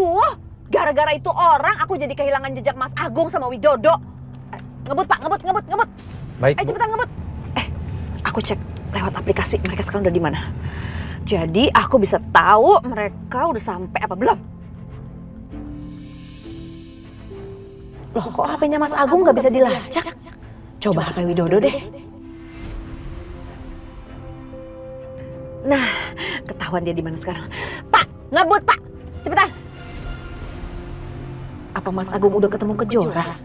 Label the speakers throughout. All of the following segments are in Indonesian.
Speaker 1: Aduh, gara-gara itu orang aku jadi kehilangan jejak Mas Agung sama Widodo. Ngebut Pak, ngebut.
Speaker 2: Baik, Bu.
Speaker 1: Cepetan ngebut. Aku cek lewat aplikasi mereka sekarang udah di mana. Jadi aku bisa tahu mereka udah sampai apa belum. Loh, kok HP-nya Mas Agung nggak bisa dilacak? Coba HP Widodo deh. Nah, ketahuan dia di mana sekarang. Pak, ngebut Pak, cepetan. Apa Mas Agung udah ketemu Kejora?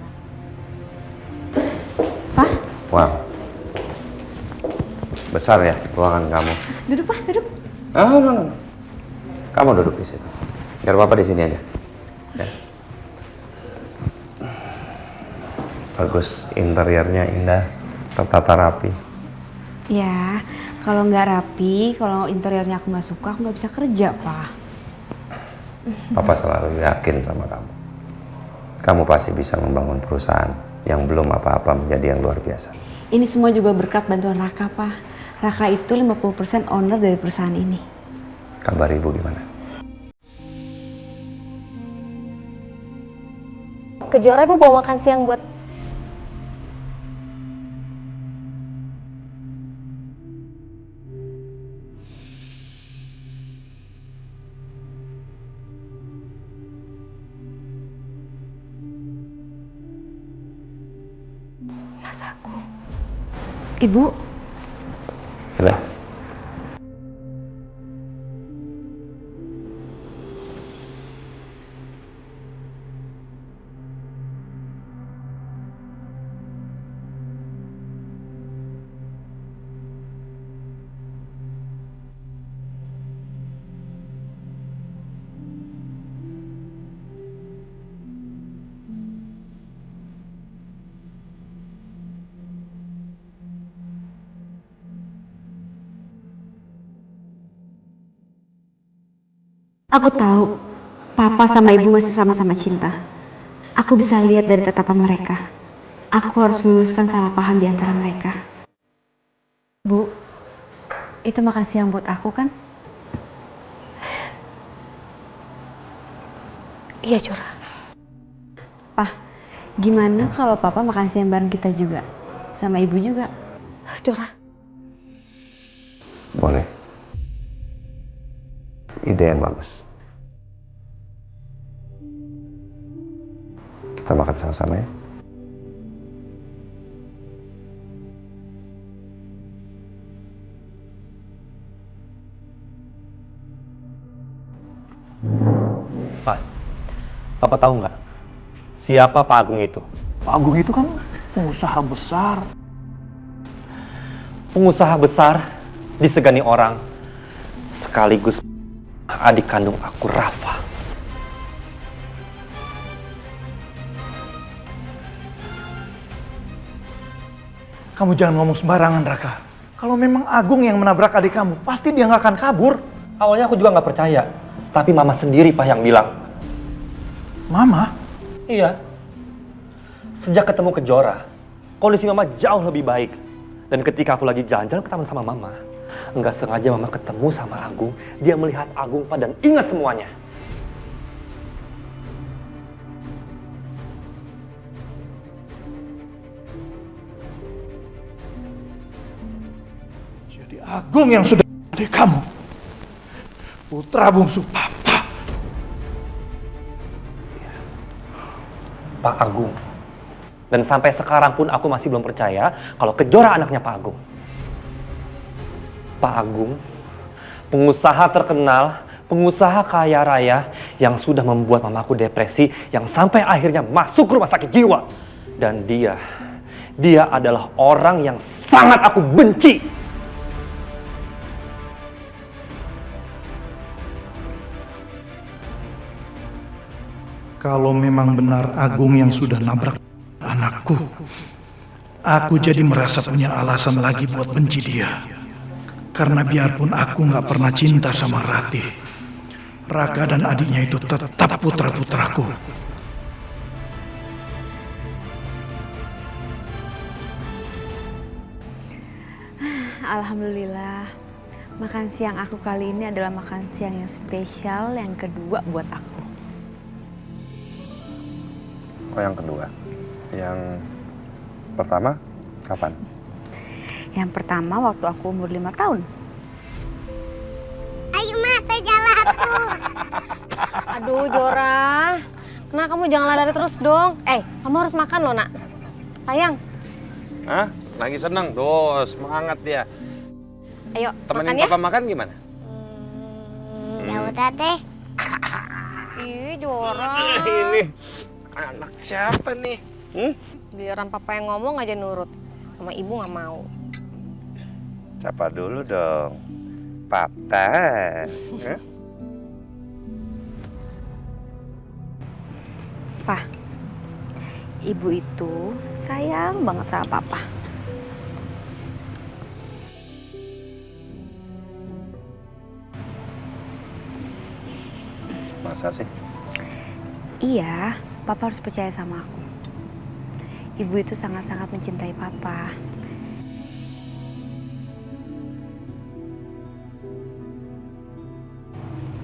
Speaker 1: Pak?
Speaker 3: Wow. Besar ya ruangan kamu.
Speaker 1: Duduk Pak, duduk.
Speaker 3: No. Kamu duduk di situ. Biar Papa di sini aja. Ya. Bagus, interiornya indah, tertata rapi.
Speaker 4: Ya, kalau nggak rapi, kalau interiornya aku nggak suka, aku nggak bisa kerja, Pak.
Speaker 3: Papa selalu yakin sama kamu. Kamu pasti bisa membangun perusahaan yang belum apa-apa menjadi yang luar biasa.
Speaker 4: Ini semua juga berkat bantuan Raka, Pak. Raka itu 50% owner dari perusahaan ini.
Speaker 3: Kabar Ibu gimana?
Speaker 5: Kejora mau bawa makan siang buat Mas Agung.
Speaker 4: Ibu,
Speaker 3: Gila.
Speaker 4: aku tahu Papa sama Ibu masih sama-sama cinta. Aku bisa lihat dari tatapan mereka. Aku harus meluruskan salah paham di antara mereka. Bu, itu makan siang buat aku kan?
Speaker 5: Iya, Cora.
Speaker 4: Pak, gimana kalau Papa makan siang bareng kita juga? Sama Ibu juga?
Speaker 5: Cora.
Speaker 3: Boleh. Ide yang bagus. Kita makan sama-sama ya.
Speaker 2: Pak, Papa tahu nggak siapa Pak Agung itu?
Speaker 6: Pak Agung itu kan pengusaha besar.
Speaker 2: Pengusaha besar disegani orang, sekaligus adik kandung aku, Rafa.
Speaker 6: Kamu jangan ngomong sembarangan, Raka. Kalau memang Agung yang menabrak adik kamu, pasti dia nggak akan kabur.
Speaker 2: Awalnya aku juga nggak percaya, tapi Mama sendiri Pak yang bilang.
Speaker 6: Mama?
Speaker 2: Iya. Sejak ketemu Kejora, kondisi Mama jauh lebih baik. Dan ketika aku lagi jalan-jalan ke taman sama Mama, nggak sengaja Mama ketemu sama Agung, dia melihat Agung Pak dan ingat semuanya.
Speaker 6: Jadi Agung yang sudah adik kamu. Putra bungsu Papa.
Speaker 2: Pak Agung. Dan sampai sekarang pun aku masih belum percaya kalau Kejora anaknya Pak Agung. Pak Agung, pengusaha terkenal, pengusaha kaya raya yang sudah membuat mamaku depresi yang sampai akhirnya masuk rumah sakit jiwa. Dan dia adalah orang yang sangat aku benci.
Speaker 6: Kalau memang benar Agung yang sudah nabrak anakku, aku jadi merasa punya alasan lagi buat benci dia. Karena biarpun aku nggak pernah cinta sama Ratih, Raka dan adiknya itu tetap putra-putraku.
Speaker 4: Alhamdulillah, makan siang aku kali ini adalah makan siang yang spesial yang kedua buat aku.
Speaker 3: Oh, yang kedua. Yang pertama kapan?
Speaker 4: Yang pertama waktu aku umur 5 tahun.
Speaker 5: Ayo mas, saya jalan tuh. Aduh Jora, nah kamu jangan lari terus dong. Kamu harus makan loh nak. Sayang.
Speaker 3: Hah? Lagi seneng? Tuh, semangat dia.
Speaker 5: Ayo
Speaker 3: Temenin
Speaker 5: makan ya.
Speaker 3: papa makan gimana?
Speaker 5: Ya udah deh. Ih Jora.
Speaker 3: Ini anak siapa nih?
Speaker 5: Giliran papa yang ngomong aja nurut. Sama ibu nggak mau.
Speaker 3: Siapa dulu dong? Papa.
Speaker 4: Pak, ibu itu sayang banget sama papa.
Speaker 3: Masa sih?
Speaker 4: Iya, papa harus percaya sama aku. Ibu itu sangat-sangat mencintai papa.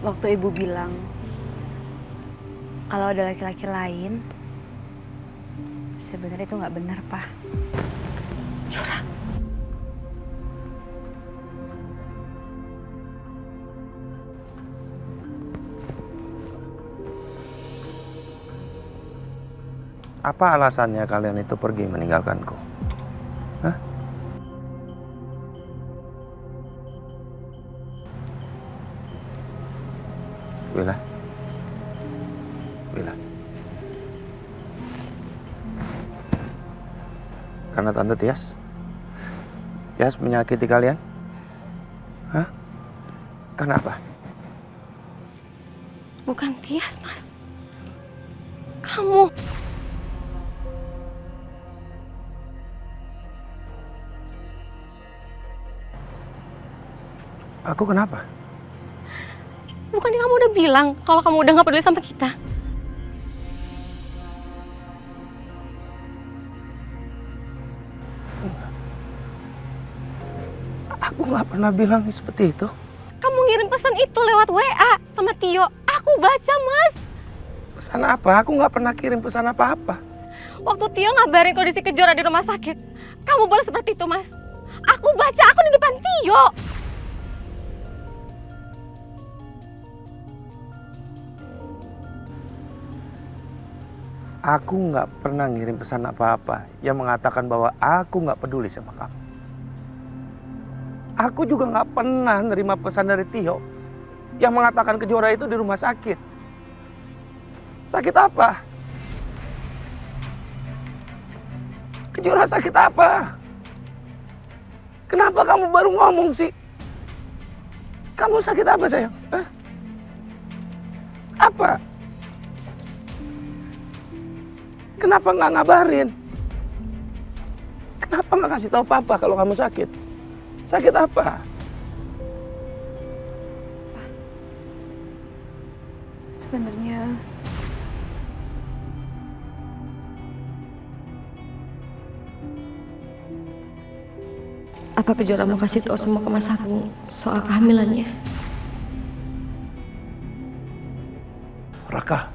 Speaker 4: Waktu ibu bilang kalau ada laki-laki lain, sebenarnya itu nggak benar, Pak. Curang.
Speaker 3: Apa alasannya kalian itu pergi meninggalkanku? Hah? Wila. Karena Tante Tias? Tias menyakiti kalian? Hah? Kenapa?
Speaker 5: Bukan Tias mas. Kamu.
Speaker 3: Aku kenapa?
Speaker 5: Bukannya kamu udah bilang kalau kamu udah gak peduli sama kita?
Speaker 3: Aku nggak pernah bilang seperti itu.
Speaker 5: Kamu ngirim pesan itu lewat WA sama Tio. Aku baca mas.
Speaker 3: Pesan apa? Aku nggak pernah kirim pesan apa-apa.
Speaker 5: Waktu Tio ngabarin kondisi Kejora di rumah sakit. Kamu boleh seperti itu mas. Aku baca, aku di depan Tio.
Speaker 3: Aku nggak pernah ngirim pesan apa-apa yang mengatakan bahwa aku nggak peduli sama kamu. Aku juga nggak pernah nerima pesan dari Tio yang mengatakan Kejora itu di rumah sakit. Sakit apa? Kejora sakit apa? Kenapa kamu baru ngomong sih? Kamu sakit apa sayang? Hah? Apa? Kenapa nggak ngabarin? Kenapa nggak kasih tahu papa kalau kamu sakit? Sakit apa?
Speaker 4: Sebenarnya
Speaker 5: Apa Kejora mau kasih tahu semua ke Mas Agung soal kehamilannya?
Speaker 6: Raka,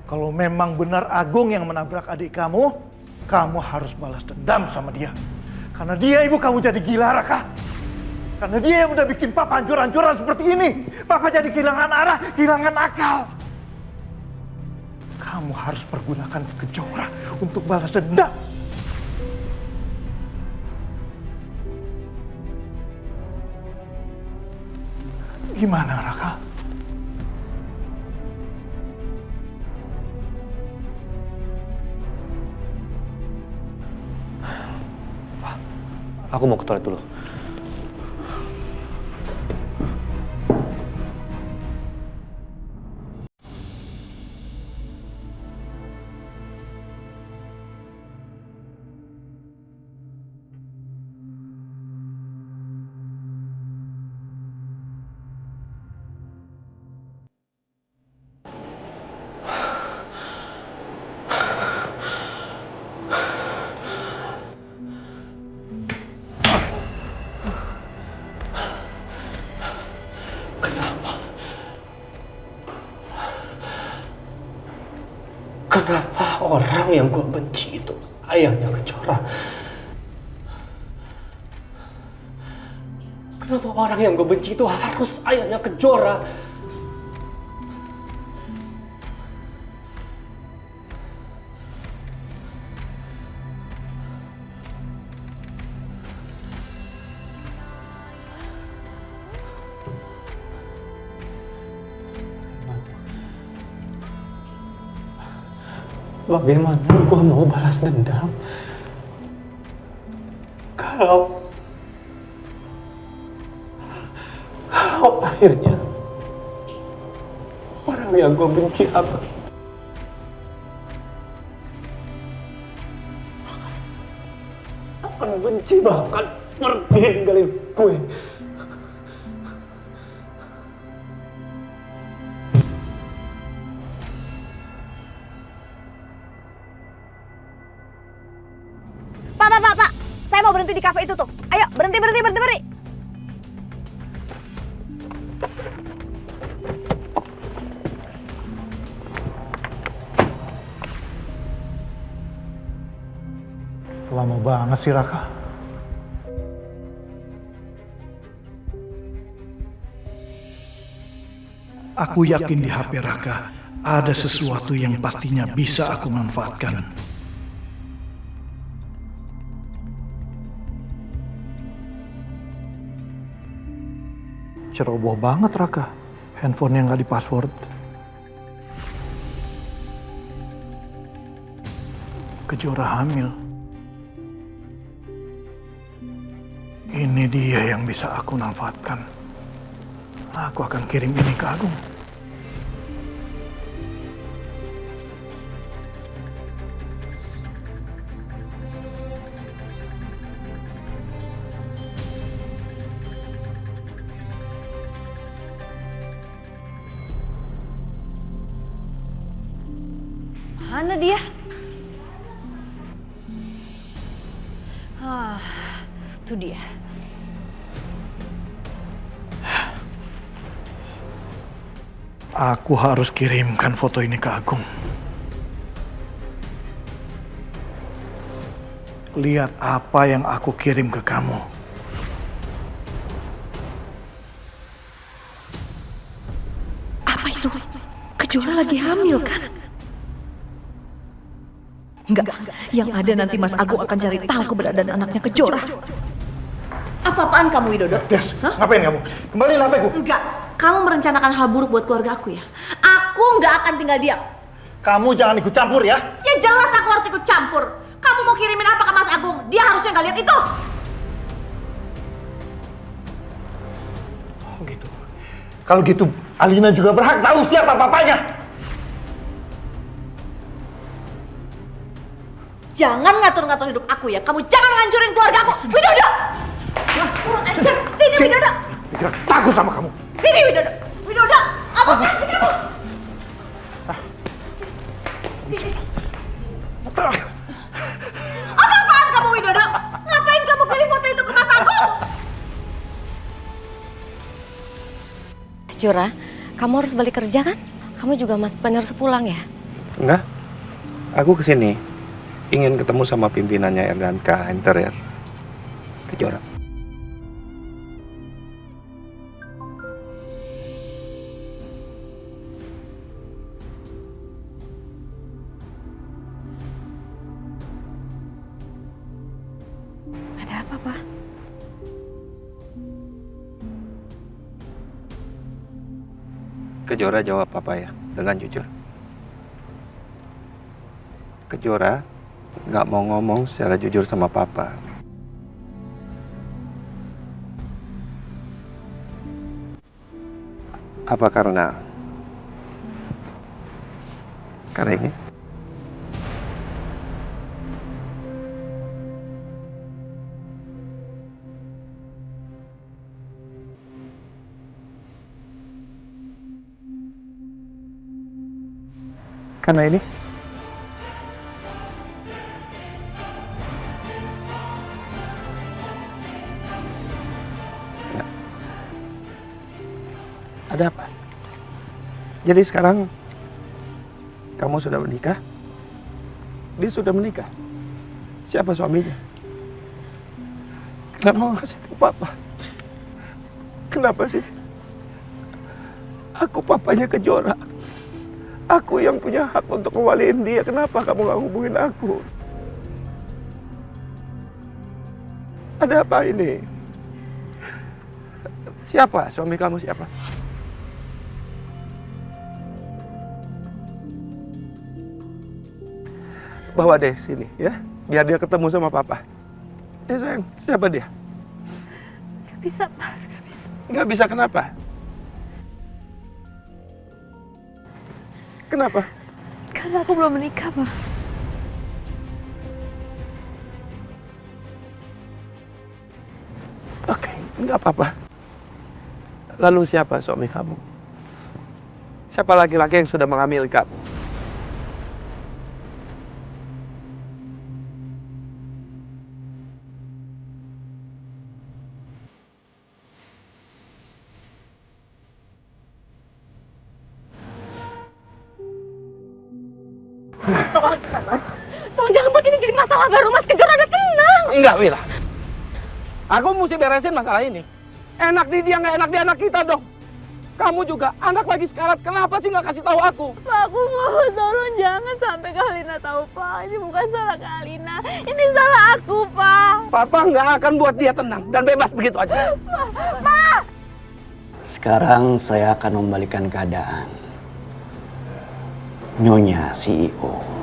Speaker 6: kalau memang benar Agung yang menabrak adik kamu, kamu harus balas dendam sama dia. Karena dia ibu kamu jadi gila, Raka. Karena dia yang udah bikin papa hancur-hancuran seperti ini. Papa jadi kehilangan arah, kehilangan akal. Kamu harus pergunakan Kejora untuk balas dendam. Gimana, Raka?
Speaker 2: Aku mau ke toilet dulu. Kenapa orang yang gue benci itu ayahnya Kejora? Kenapa orang yang gue benci itu harus ayahnya Kejora? Bagaimana gue mau balas dendam kalau akhirnya orang yang gue benci akan benci, bahkan pergi ninggalin gue.
Speaker 1: Pak, saya mau berhenti di kafe itu tuh. Ayo, berhenti.
Speaker 6: Lama banget sih, Raka. Aku yakin di HP Raka ada sesuatu yang pastinya bisa aku manfaatkan. Ceroboh banget, Raka. Handphone yang nggak di password. Kejora hamil. Ini dia yang bisa aku manfaatkan. Aku akan kirim ini ke Agung.
Speaker 1: Mana dia? Itu dia.
Speaker 6: Aku harus kirimkan foto ini ke Agung. Lihat apa yang aku kirim ke kamu.
Speaker 1: Apa itu? Kejora lagi hamil kan? Enggak, yang ada nanti Mas Agung akan cari tahu keberadaan anaknya Kejora. Apa-apaan kamu, Widodo?
Speaker 6: Yes, ngapain kamu? Kembaliin HP-ku.
Speaker 1: Enggak, kamu merencanakan hal buruk buat keluarga aku ya? Aku nggak akan tinggal diam.
Speaker 6: Kamu jangan ikut campur ya.
Speaker 1: Ya jelas aku harus ikut campur. Kamu mau kirimin apa ke Mas Agung? Dia harusnya nggak lihat itu.
Speaker 6: Oh gitu. Kalau gitu, Alina juga berhak tahu siapa papanya.
Speaker 1: Jangan ngatur-ngatur hidup aku ya. Kamu jangan ngancurin keluarga aku. Widodo! Kurang ajar. Sini, Widodo.
Speaker 6: Biar saku sama kamu.
Speaker 1: Sini, Widodo. Widodo, apaan sih kamu? Sini. Apa-apaan kamu, Widodo? Ngapain kamu kirim foto itu ke Mas Agung?
Speaker 5: Jora, kamu harus balik kerja kan? Kamu juga harus pulang ya?
Speaker 3: Enggak, aku kesini ingin ketemu sama pimpinannya Erdanka Interior Kejora.
Speaker 5: Ada apa, Pak?
Speaker 3: Kejora jawab apa ya dengan jujur. Kejora nggak mau ngomong secara jujur sama papa. Apa karena ini? Karena ini? Ya. Ada apa? Jadi sekarang kamu sudah menikah?
Speaker 7: Dia sudah menikah. Siapa suaminya? Kenapa nggak kasih tahu papa? Kenapa sih? Aku papanya Kejora. Aku yang punya hak untuk ngewaliin dia. Kenapa kamu nggak hubungin aku? Ada apa ini? Siapa? Suami kamu siapa? Bawa deh sini ya, biar dia ketemu sama papa. Ya sayang, siapa dia?
Speaker 1: Gak bisa, Pak. Gak bisa.
Speaker 7: Nggak bisa kenapa? Kenapa?
Speaker 1: Karena aku belum menikah, Pak.
Speaker 7: Oke, nggak apa-apa. Lalu siapa suami kamu? Siapa laki-laki yang sudah mengambil kamu?
Speaker 1: Tolong jangan buat ini jadi masalah baru, Mas. Kejora ada tenang.
Speaker 7: Enggak, Wila. Aku mesti beresin masalah ini. Enak di dia, nggak enak di anak kita dong. Kamu juga, anak lagi sekarat. Kenapa sih nggak kasih tahu aku?
Speaker 1: Pak, aku mohon tolong jangan sampai Kak Alina tahu, Pak. Ini bukan salah Kak Alina. Ini salah aku, Pak.
Speaker 7: Papa nggak akan buat dia tenang dan bebas begitu aja.
Speaker 1: Pak!
Speaker 8: Sekarang saya akan membalikan keadaan. Nyonya CEO.